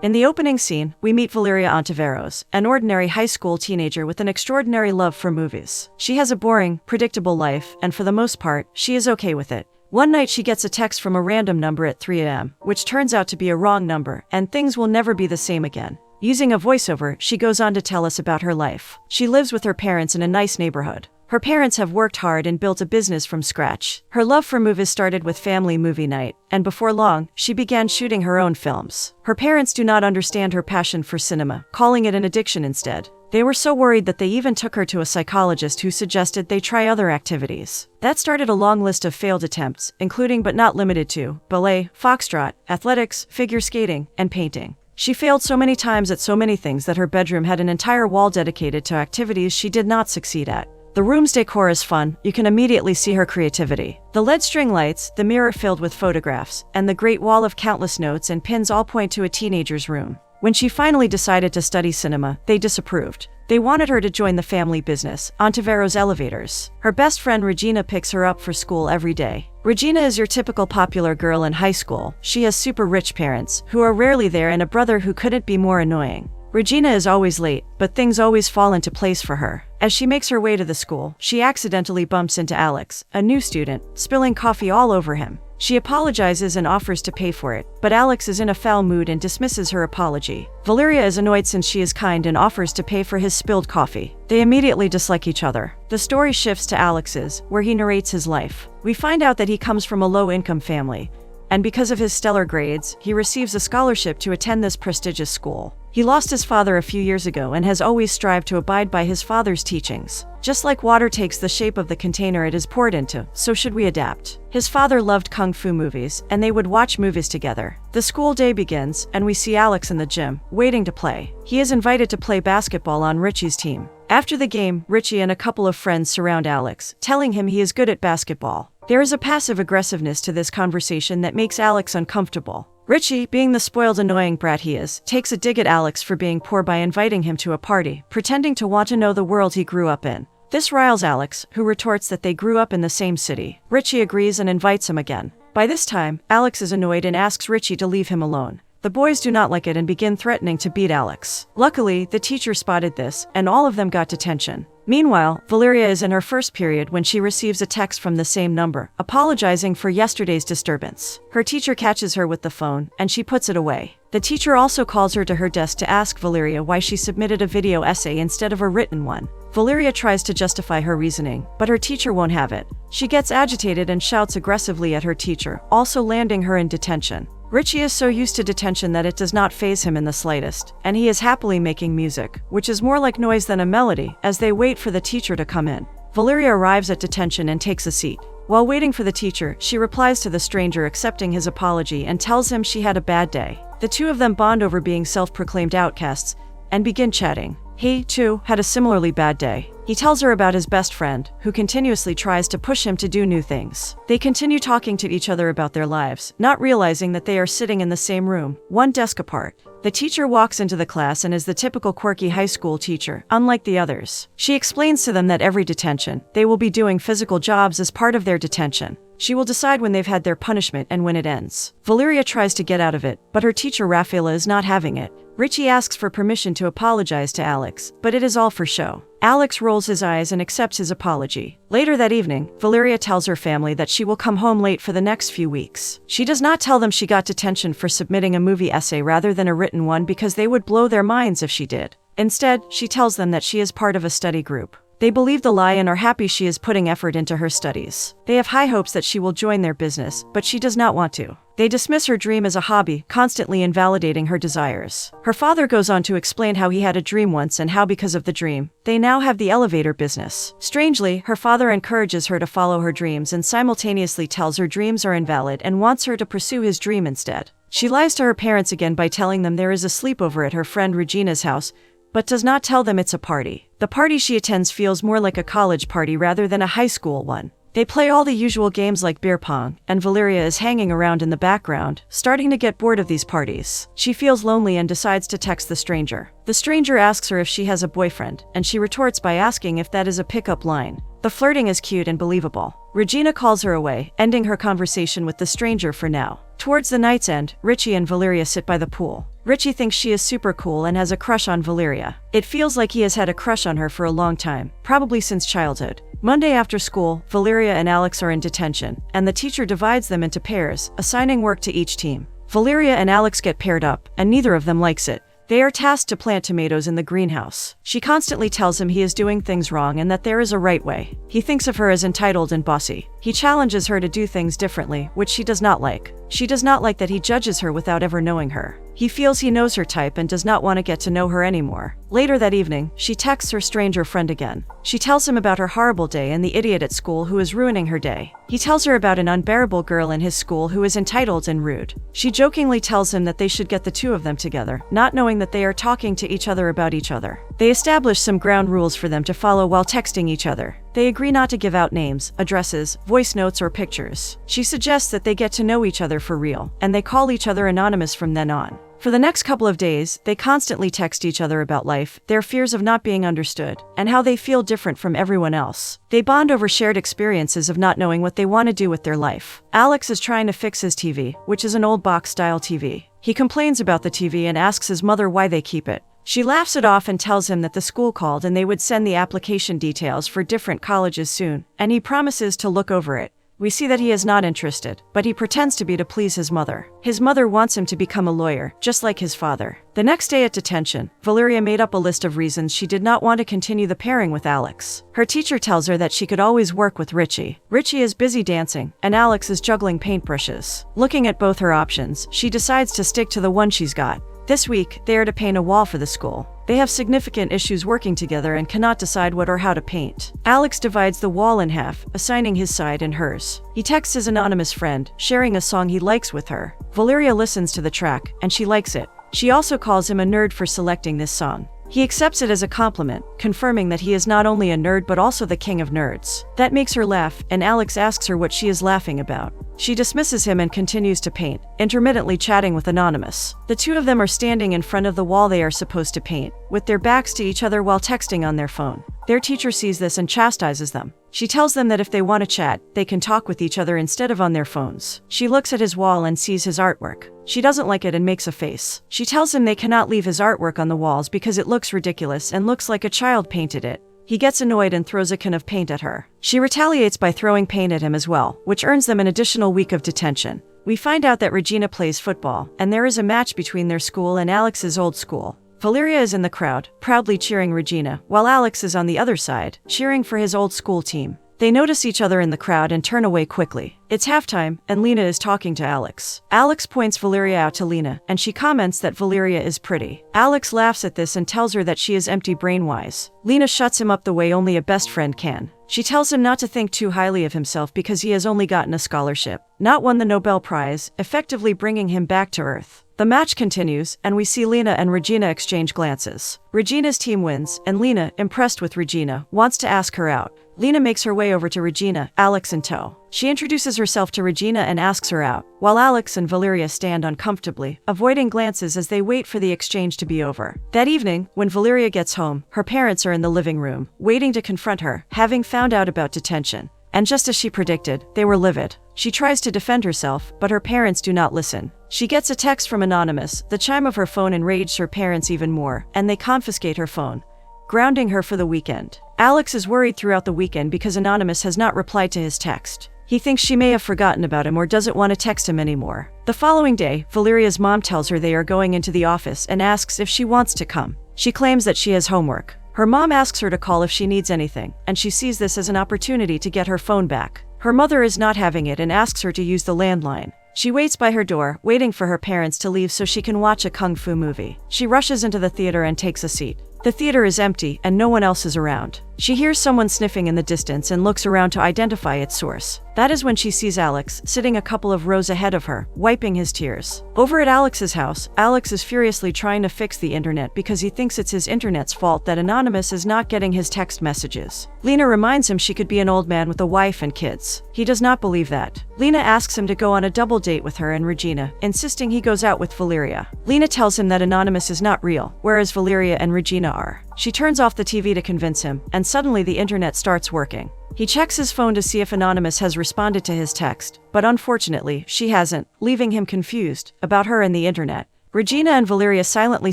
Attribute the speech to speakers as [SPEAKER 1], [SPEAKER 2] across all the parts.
[SPEAKER 1] In the opening scene, we meet Valeria Ontiveros, an ordinary high school teenager with an extraordinary love for movies. She has a boring, predictable life, and for the most part, she is okay with it. One night she gets a text from a random number at 3 a.m., which turns out to be a wrong number, and things will never be the same again. Using a voiceover, she goes on to tell us about her life. She lives with her parents in a nice neighborhood. Her parents have worked hard and built a business from scratch. Her love for movies started with family movie night, and before long, she began shooting her own films. Her parents do not understand her passion for cinema, calling it an addiction instead. They were so worried that they even took her to a psychologist who suggested they try other activities. That started a long list of failed attempts, including but not limited to ballet, foxtrot, athletics, figure skating, and painting. She failed so many times at so many things that her bedroom had an entire wall dedicated to activities she did not succeed at. The room's decor is fun, you can immediately see her creativity. The LED string lights, the mirror filled with photographs, and the great wall of countless notes and pins all point to a teenager's room. When she finally decided to study cinema, they disapproved. They wanted her to join the family business, Ontiveros Elevators. Her best friend Regina picks her up for school every day. Regina is your typical popular girl in high school. She has super rich parents, who are rarely there, and a brother who couldn't be more annoying. Regina is always late, but things always fall into place for her. As she makes her way to the school, she accidentally bumps into Alex, a new student, spilling coffee all over him. She apologizes and offers to pay for it, but Alex is in a foul mood and dismisses her apology. Valeria is annoyed since she is kind and offers to pay for his spilled coffee. They immediately dislike each other. The story shifts to Alex's, where he narrates his life. We find out that he comes from a low-income family, and because of his stellar grades, he receives a scholarship to attend this prestigious school. He lost his father a few years ago and has always strived to abide by his father's teachings. Just like water takes the shape of the container it is poured into, so should we adapt. His father loved kung fu movies, and they would watch movies together. The school day begins, and we see Alex in the gym, waiting to play. He is invited to play basketball on Richie's team. After the game, Richie and a couple of friends surround Alex, telling him he is good at basketball. There is a passive aggressiveness to this conversation that makes Alex uncomfortable. Richie, being the spoiled annoying brat he is, takes a dig at Alex for being poor by inviting him to a party, pretending to want to know the world he grew up in. This riles Alex, who retorts that they grew up in the same city. Richie agrees and invites him again. By this time, Alex is annoyed and asks Richie to leave him alone. The boys do not like it and begin threatening to beat Alex. Luckily, the teacher spotted this, and all of them got detention. Meanwhile, Valeria is in her first period when she receives a text from the same number, apologizing for yesterday's disturbance. Her teacher catches her with the phone, and she puts it away. The teacher also calls her to her desk to ask Valeria why she submitted a video essay instead of a written one. Valeria tries to justify her reasoning, but her teacher won't have it. She gets agitated and shouts aggressively at her teacher, also landing her in detention. Richie is so used to detention that it does not faze him in the slightest, and he is happily making music, which is more like noise than a melody, as they wait for the teacher to come in. Valeria arrives at detention and takes a seat. While waiting for the teacher, she replies to the stranger accepting his apology and tells him she had a bad day. The two of them bond over being self-proclaimed outcasts and begin chatting. He, too, had a similarly bad day. He tells her about his best friend, who continuously tries to push him to do new things. They continue talking to each other about their lives, not realizing that they are sitting in the same room, one desk apart. The teacher walks into the class and is the typical quirky high school teacher, unlike the others. She explains to them that every detention, they will be doing physical jobs as part of their detention. She will decide when they've had their punishment and when it ends. Valeria tries to get out of it, but her teacher Rafaela is not having it. Richie asks for permission to apologize to Alex, but it is all for show. Alex rolls his eyes and accepts his apology. Later that evening, Valeria tells her family that she will come home late for the next few weeks. She does not tell them she got detention for submitting a movie essay rather than a written one because they would blow their minds if she did. Instead, she tells them that she is part of a study group. They believe the lie and are happy she is putting effort into her studies. They have high hopes that she will join their business, but she does not want to. They dismiss her dream as a hobby, constantly invalidating her desires. Her father goes on to explain how he had a dream once and how because of the dream, they now have the elevator business. Strangely, her father encourages her to follow her dreams and simultaneously tells her dreams are invalid and wants her to pursue his dream instead. She lies to her parents again by telling them there is a sleepover at her friend Regina's house, but does not tell them it's a party. The party she attends feels more like a college party rather than a high school one. They play all the usual games like beer pong, and Valeria is hanging around in the background, starting to get bored of these parties. She feels lonely and decides to text the stranger. The stranger asks her if she has a boyfriend, and she retorts by asking if that is a pickup line. The flirting is cute and believable. Regina calls her away, ending her conversation with the stranger for now. Towards the night's end, Richie and Valeria sit by the pool. Richie thinks she is super cool and has a crush on Valeria. It feels like he has had a crush on her for a long time, probably since childhood. Monday after school, Valeria and Alex are in detention, and the teacher divides them into pairs, assigning work to each team. Valeria and Alex get paired up, and neither of them likes it. They are tasked to plant tomatoes in the greenhouse. She constantly tells him he is doing things wrong and that there is a right way. He thinks of her as entitled and bossy. He challenges her to do things differently, which she does not like. She does not like that he judges her without ever knowing her. He feels he knows her type and does not want to get to know her anymore. Later that evening, she texts her stranger friend again. She tells him about her horrible day and the idiot at school who is ruining her day. He tells her about an unbearable girl in his school who is entitled and rude. She jokingly tells him that they should get the two of them together, not knowing that they are talking to each other about each other. They establish some ground rules for them to follow while texting each other. They agree not to give out names, addresses, voice notes, or pictures. She suggests that they get to know each other for real, and they call each other anonymous from then on. For the next couple of days, they constantly text each other about life, their fears of not being understood, and how they feel different from everyone else. They bond over shared experiences of not knowing what they want to do with their life. Alex is trying to fix his TV, which is an old box-style TV. He complains about the TV and asks his mother why they keep it. She laughs it off and tells him that the school called and they would send the application details for different colleges soon, and he promises to look over it. We see that he is not interested, but he pretends to be to please his mother. His mother wants him to become a lawyer, just like his father. The next day at detention, Valeria made up a list of reasons she did not want to continue the pairing with Alex. Her teacher tells her that she could always work with Richie. Richie is busy dancing, and Alex is juggling paintbrushes. Looking at both her options, she decides to stick to the one she's got. This week, they are to paint a wall for the school. They have significant issues working together and cannot decide what or how to paint. Alex divides the wall in half, assigning his side and hers. He texts his anonymous friend, sharing a song he likes with her. Valeria listens to the track, and she likes it. She also calls him a nerd for selecting this song. He accepts it as a compliment, confirming that he is not only a nerd but also the king of nerds. That makes her laugh, and Alex asks her what she is laughing about. She dismisses him and continues to paint, intermittently chatting with Anonymous. The two of them are standing in front of the wall they are supposed to paint, with their backs to each other while texting on their phone. Their teacher sees this and chastises them. She tells them that if they want to chat, they can talk with each other instead of on their phones. She looks at his wall and sees his artwork. She doesn't like it and makes a face. She tells him they cannot leave his artwork on the walls because it looks ridiculous and looks like a child painted it. He gets annoyed and throws a can of paint at her. She retaliates by throwing paint at him as well, which earns them an additional week of detention. We find out that Regina plays football, and there is a match between their school and Alex's old school. Valeria is in the crowd, proudly cheering Regina, while Alex is on the other side, cheering for his old school team. They notice each other in the crowd and turn away quickly. It's halftime, and Lena is talking to Alex. Alex points Valeria out to Lena, and she comments that Valeria is pretty. Alex laughs at this and tells her that she is empty brain-wise. Lena shuts him up the way only a best friend can. She tells him not to think too highly of himself because he has only gotten a scholarship, not won the Nobel Prize, effectively bringing him back to earth. The match continues, and we see Lena and Regina exchange glances. Regina's team wins, and Lena, impressed with Regina, wants to ask her out. Lena makes her way over to Regina, Alex in tow. She introduces herself to Regina and asks her out, while Alex and Valeria stand uncomfortably, avoiding glances as they wait for the exchange to be over. That evening, when Valeria gets home, her parents are in the living room, waiting to confront her, having found out about detention. And just as she predicted, they were livid. She tries to defend herself, but her parents do not listen. She gets a text from Anonymous. The chime of her phone enraged her parents even more, and they confiscate her phone, grounding her for the weekend. Alex is worried throughout the weekend because Anonymous has not replied to his text. He thinks she may have forgotten about him or doesn't want to text him anymore. The following day, Valeria's mom tells her they are going into the office and asks if she wants to come. She claims that she has homework. Her mom asks her to call if she needs anything, and she sees this as an opportunity to get her phone back. Her mother is not having it and asks her to use the landline. She waits by her door, waiting for her parents to leave so she can watch a kung fu movie. She rushes into the theater and takes a seat. The theater is empty and no one else is around. She hears someone sniffing in the distance and looks around to identify its source. That is when she sees Alex, sitting a couple of rows ahead of her, wiping his tears. Over at Alex's house, Alex is furiously trying to fix the internet because he thinks it's his internet's fault that Anonymous is not getting his text messages. Lena reminds him she could be an old man with a wife and kids. He does not believe that. Lena asks him to go on a double date with her and Regina, insisting he goes out with Valeria. Lena tells him that Anonymous is not real, whereas Valeria and Regina are. She turns off the TV to convince him, and suddenly the internet starts working. He checks his phone to see if Anonymous has responded to his text, but unfortunately, she hasn't, leaving him confused about her and the internet. Regina and Valeria silently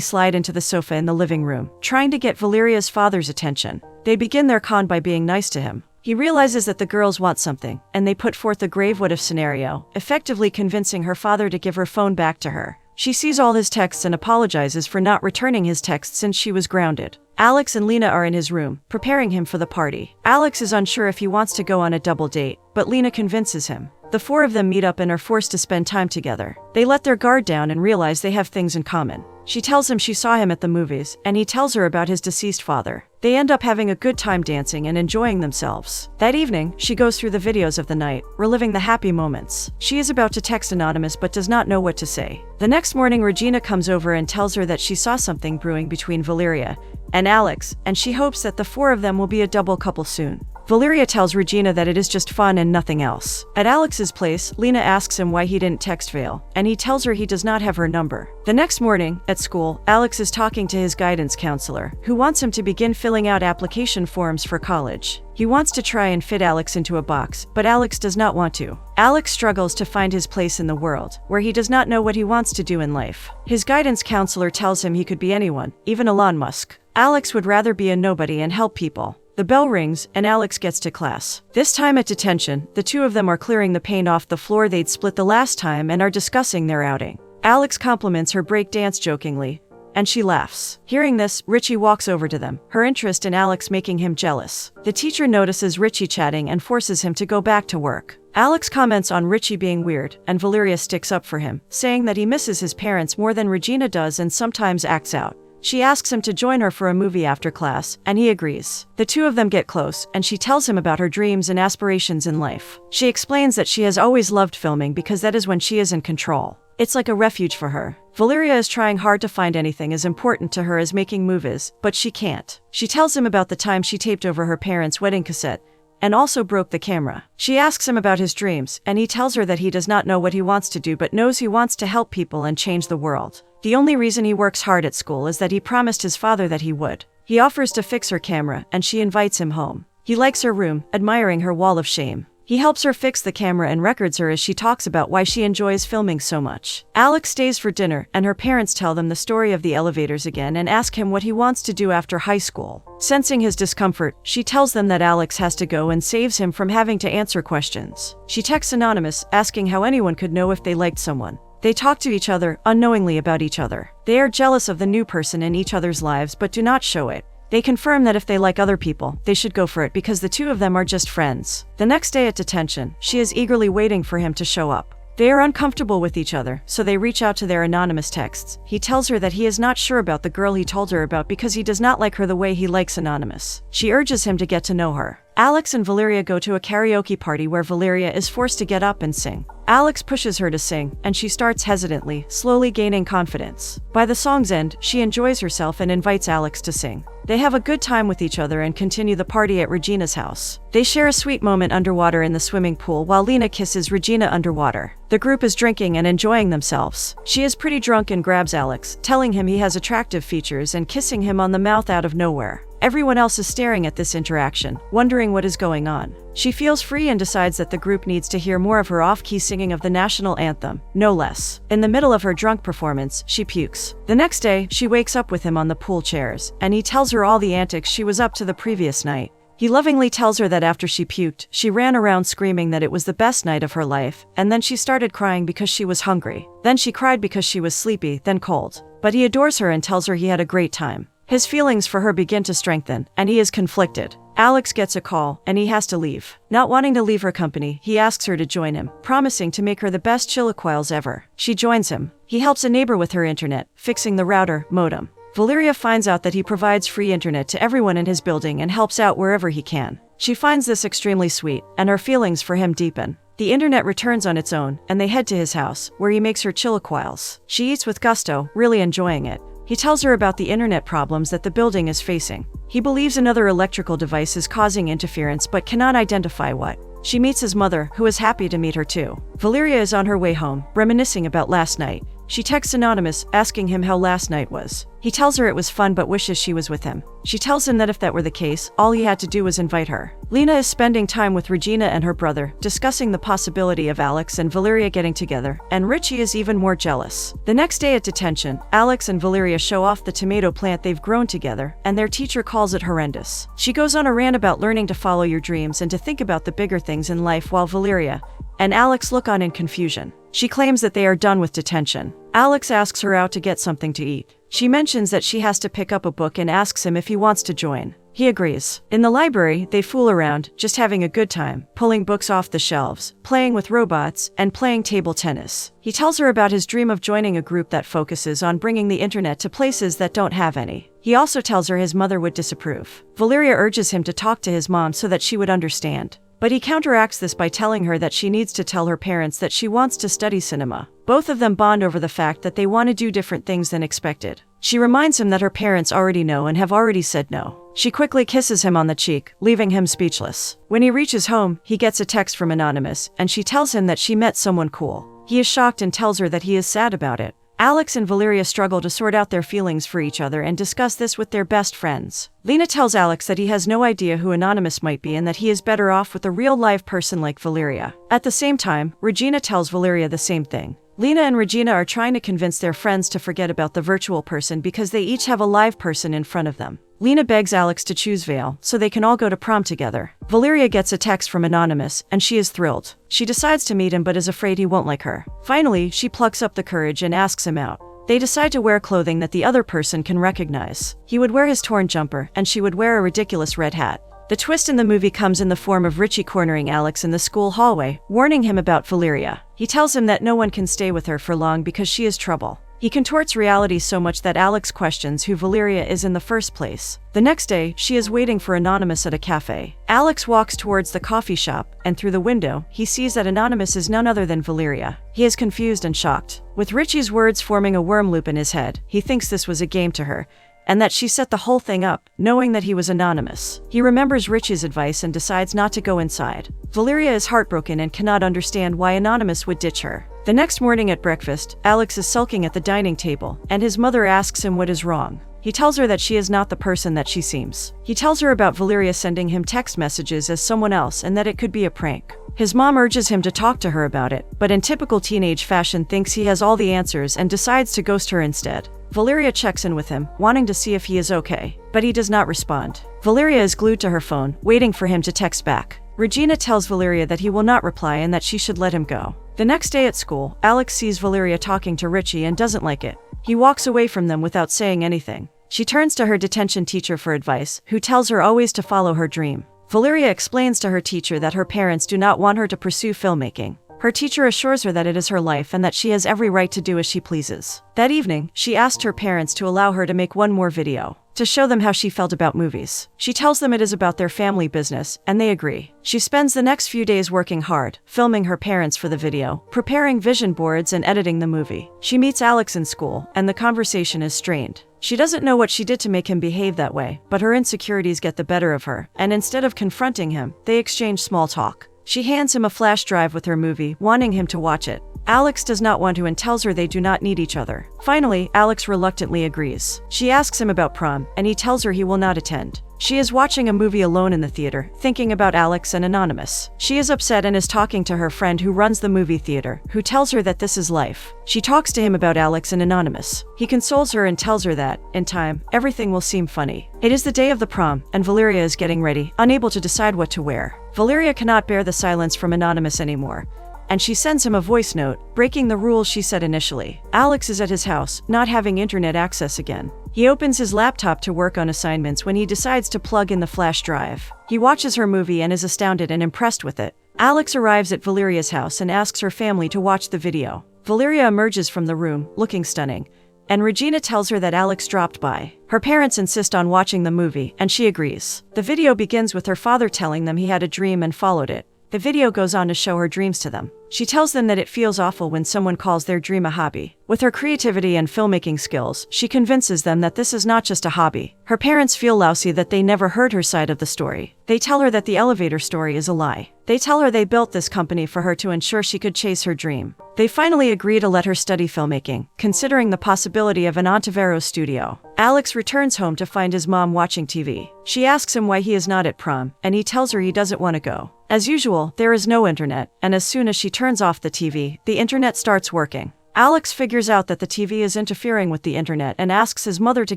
[SPEAKER 1] slide into the sofa in the living room, trying to get Valeria's father's attention. They begin their con by being nice to him. He realizes that the girls want something, and they put forth a grave what-if scenario, effectively convincing her father to give her phone back to her. She sees all his texts and apologizes for not returning his texts since she was grounded. Alex and Lena are in his room, preparing him for the party. Alex is unsure if he wants to go on a double date, but Lena convinces him. The four of them meet up and are forced to spend time together. They let their guard down and realize they have things in common. She tells him she saw him at the movies, and he tells her about his deceased father. They end up having a good time dancing and enjoying themselves. That evening, she goes through the videos of the night, reliving the happy moments. She is about to text Anonymous but does not know what to say. The next morning, Regina comes over and tells her that she saw something brewing between Valeria and Alex, and she hopes that the four of them will be a double couple soon. Valeria tells Regina that it is just fun and nothing else. At Alex's place, Lena asks him why he didn't text Vale, and he tells her he does not have her number. The next morning, at school, Alex is talking to his guidance counselor, who wants him to begin filling out application forms for college. He wants to try and fit Alex into a box, but Alex does not want to. Alex struggles to find his place in the world, where he does not know what he wants to do in life. His guidance counselor tells him he could be anyone, even Elon Musk. Alex would rather be a nobody and help people. The bell rings, and Alex gets to class. This time at detention, the two of them are clearing the paint off the floor they'd split the last time and are discussing their outing. Alex compliments her break dance jokingly, and she laughs. Hearing this, Richie walks over to them, her interest in Alex making him jealous. The teacher notices Richie chatting and forces him to go back to work. Alex comments on Richie being weird, and Valeria sticks up for him, saying that he misses his parents more than Regina does and sometimes acts out. She asks him to join her for a movie after class, and he agrees. The two of them get close, and she tells him about her dreams and aspirations in life. She explains that she has always loved filming because that is when she is in control. It's like a refuge for her. Valeria is trying hard to find anything as important to her as making movies, but she can't. She tells him about the time she taped over her parents' wedding cassette, and also broke the camera. She asks him about his dreams, and he tells her that he does not know what he wants to do but knows he wants to help people and change the world. The only reason he works hard at school is that he promised his father that he would. He offers to fix her camera, and she invites him home. He likes her room, admiring her wall of shame. He helps her fix the camera and records her as she talks about why she enjoys filming so much. Alex stays for dinner, and her parents tell them the story of the elevators again and ask him what he wants to do after high school. Sensing his discomfort, she tells them that Alex has to go and saves him from having to answer questions. She texts Anonymous, asking how anyone could know if they liked someone. They talk to each other, unknowingly about each other. They are jealous of the new person in each other's lives but do not show it. They confirm that if they like other people, they should go for it because the two of them are just friends. The next day at detention, she is eagerly waiting for him to show up. They are uncomfortable with each other, so they reach out to their anonymous texts. He tells her that he is not sure about the girl he told her about because he does not like her the way he likes Anonymous. She urges him to get to know her. Alex and Valeria go to a karaoke party where Valeria is forced to get up and sing. Alex pushes her to sing, and she starts hesitantly, slowly gaining confidence. By the song's end, she enjoys herself and invites Alex to sing. They have a good time with each other and continue the party at Regina's house. They share a sweet moment underwater in the swimming pool while Lena kisses Regina underwater. The group is drinking and enjoying themselves. She is pretty drunk and grabs Alex, telling him he has attractive features and kissing him on the mouth out of nowhere. Everyone else is staring at this interaction, wondering what is going on. She feels free and decides that the group needs to hear more of her off-key singing of the national anthem, no less. In the middle of her drunk performance, she pukes. The next day, she wakes up with him on the pool chairs, and he tells her all the antics she was up to the previous night. He lovingly tells her that after she puked, she ran around screaming that it was the best night of her life, and then she started crying because she was hungry. Then she cried because she was sleepy, then cold. But he adores her and tells her he had a great time. His feelings for her begin to strengthen, and he is conflicted. Alex gets a call, and he has to leave. Not wanting to leave her company, he asks her to join him, promising to make her the best chilaquiles ever. She joins him. He helps a neighbor with her internet, fixing the router, modem. Valeria finds out that he provides free internet to everyone in his building and helps out wherever he can. She finds this extremely sweet, and her feelings for him deepen. The internet returns on its own, and they head to his house, where he makes her chilaquiles. She eats with gusto, really enjoying it. He tells her about the internet problems that the building is facing. He believes another electrical device is causing interference but cannot identify what. She meets his mother, who is happy to meet her too. Valeria is on her way home, reminiscing about last night. She texts Anonymous, asking him how last night was. He tells her it was fun but wishes she was with him. She tells him that if that were the case, all he had to do was invite her. Lena is spending time with Regina and her brother, discussing the possibility of Alex and Valeria getting together, and Richie is even more jealous. The next day at detention, Alex and Valeria show off the tomato plant they've grown together, and their teacher calls it horrendous. She goes on a rant about learning to follow your dreams and to think about the bigger things in life, while Valeria and Alex look on in confusion. She claims that they are done with detention. Alex asks her out to get something to eat. She mentions that she has to pick up a book and asks him if he wants to join. He agrees. In the library, they fool around, just having a good time, pulling books off the shelves, playing with robots, and playing table tennis. He tells her about his dream of joining a group that focuses on bringing the internet to places that don't have any. He also tells her his mother would disapprove. Valeria urges him to talk to his mom so that she would understand. But he counteracts this by telling her that she needs to tell her parents that she wants to study cinema. Both of them bond over the fact that they want to do different things than expected. She reminds him that her parents already know and have already said no. She quickly kisses him on the cheek, leaving him speechless. When he reaches home, he gets a text from Anonymous, and she tells him that she met someone cool. He is shocked and tells her that he is sad about it. Alex and Valeria struggle to sort out their feelings for each other and discuss this with their best friends. Lena tells Alex that he has no idea who Anonymous might be and that he is better off with a real-life person like Valeria. At the same time, Regina tells Valeria the same thing. Lena and Regina are trying to convince their friends to forget about the virtual person because they each have a live person in front of them. Lena begs Alex to choose Vale so they can all go to prom together. Valeria gets a text from Anonymous, and she is thrilled. She decides to meet him but is afraid he won't like her. Finally, she plucks up the courage and asks him out. They decide to wear clothing that the other person can recognize. He would wear his torn jumper, and she would wear a ridiculous red hat. The twist in the movie comes in the form of Richie cornering Alex in the school hallway, warning him about Valeria. He tells him that no one can stay with her for long because she is trouble. He contorts reality so much that Alex questions who Valeria is in the first place. The next day, she is waiting for Anonymous at a cafe. Alex walks towards the coffee shop, and through the window, he sees that Anonymous is none other than Valeria. He is confused and shocked. With Richie's words forming a worm loop in his head, he thinks this was a game to her, and that she set the whole thing up, knowing that he was Anonymous. He remembers Richie's advice and decides not to go inside. Valeria is heartbroken and cannot understand why Anonymous would ditch her. The next morning at breakfast, Alex is sulking at the dining table, and his mother asks him what is wrong. He tells her that she is not the person that she seems. He tells her about Valeria sending him text messages as someone else and that it could be a prank. His mom urges him to talk to her about it, but in typical teenage fashion thinks he has all the answers and decides to ghost her instead. Valeria checks in with him, wanting to see if he is okay, but he does not respond. Valeria is glued to her phone, waiting for him to text back. Regina tells Valeria that he will not reply and that she should let him go. The next day at school, Alex sees Valeria talking to Richie and doesn't like it. He walks away from them without saying anything. She turns to her detention teacher for advice, who tells her always to follow her dream. Valeria explains to her teacher that her parents do not want her to pursue filmmaking. Her teacher assures her that it is her life and that she has every right to do as she pleases. That evening, she asked her parents to allow her to make one more video, to show them how she felt about movies. She tells them it is about their family business, and they agree. She spends the next few days working hard, filming her parents for the video, preparing vision boards and editing the movie. She meets Alex in school, and the conversation is strained. She doesn't know what she did to make him behave that way, but her insecurities get the better of her, and instead of confronting him, they exchange small talk. She hands him a flash drive with her movie, wanting him to watch it. Alex does not want to and tells her they do not need each other. Finally, Alex reluctantly agrees. She asks him about prom, and he tells her he will not attend. She is watching a movie alone in the theater, thinking about Alex and Anonymous. She is upset and is talking to her friend who runs the movie theater, who tells her that this is life. She talks to him about Alex and Anonymous. He consoles her and tells her that, in time, everything will seem funny. It is the day of the prom, and Valeria is getting ready, unable to decide what to wear. Valeria cannot bear the silence from Anonymous anymore, and she sends him a voice note, breaking the rules she set initially. Alex is at his house, not having internet access again. He opens his laptop to work on assignments when he decides to plug in the flash drive. He watches her movie and is astounded and impressed with it. Alex arrives at Valeria's house and asks her family to watch the video. Valeria emerges from the room, looking stunning, and Regina tells her that Alex dropped by. Her parents insist on watching the movie, and she agrees. The video begins with her father telling them he had a dream and followed it. The video goes on to show her dreams to them. She tells them that it feels awful when someone calls their dream a hobby. With her creativity and filmmaking skills, she convinces them that this is not just a hobby. Her parents feel lousy that they never heard her side of the story. They tell her that the elevator story is a lie. They tell her they built this company for her to ensure she could chase her dream. They finally agree to let her study filmmaking, considering the possibility of an Ontiveros studio. Alex returns home to find his mom watching TV. She asks him why he is not at prom, and he tells her he doesn't want to go. As usual, there is no internet, and as soon as she turns off the TV, the internet starts working. Alex figures out that the TV is interfering with the internet and asks his mother to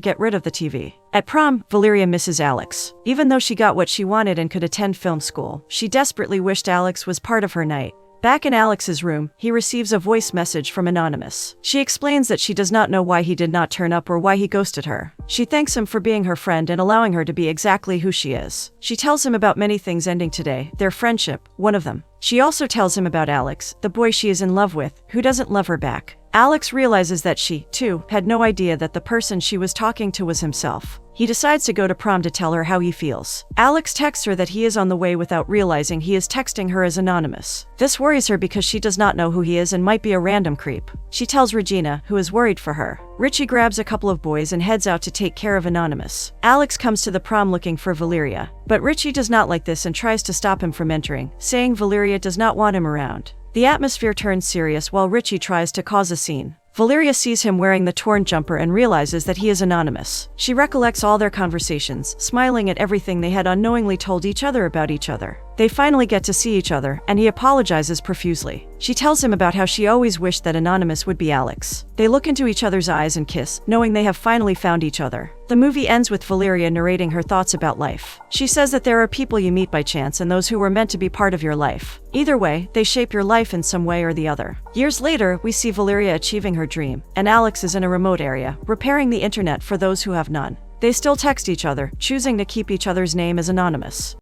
[SPEAKER 1] get rid of the TV. At prom, Valeria misses Alex. Even though she got what she wanted and could attend film school, she desperately wished Alex was part of her night. Back in Alex's room, he receives a voice message from Anonymous. She explains that she does not know why he did not turn up or why he ghosted her. She thanks him for being her friend and allowing her to be exactly who she is. She tells him about many things ending today, their friendship, one of them. She also tells him about Alex, the boy she is in love with, who doesn't love her back. Alex realizes that she, too, had no idea that the person she was talking to was himself. He decides to go to prom to tell her how he feels. Alex texts her that he is on the way without realizing he is texting her as Anonymous. This worries her because she does not know who he is and might be a random creep. She tells Regina, who is worried for her. Richie grabs a couple of boys and heads out to take care of Anonymous. Alex comes to the prom looking for Valeria, but Richie does not like this and tries to stop him from entering, saying Valeria does not want him around. The atmosphere turns serious while Richie tries to cause a scene. Valeria sees him wearing the torn jumper and realizes that he is Anonymous. She recollects all their conversations, smiling at everything they had unknowingly told each other about each other. They finally get to see each other, and he apologizes profusely. She tells him about how she always wished that Anonymous would be Alex. They look into each other's eyes and kiss, knowing they have finally found each other. The movie ends with Valeria narrating her thoughts about life. She says that there are people you meet by chance and those who were meant to be part of your life. Either way, they shape your life in some way or the other. Years later, we see Valeria achieving her dream, and Alex is in a remote area, repairing the internet for those who have none. They still text each other, choosing to keep each other's name as Anonymous.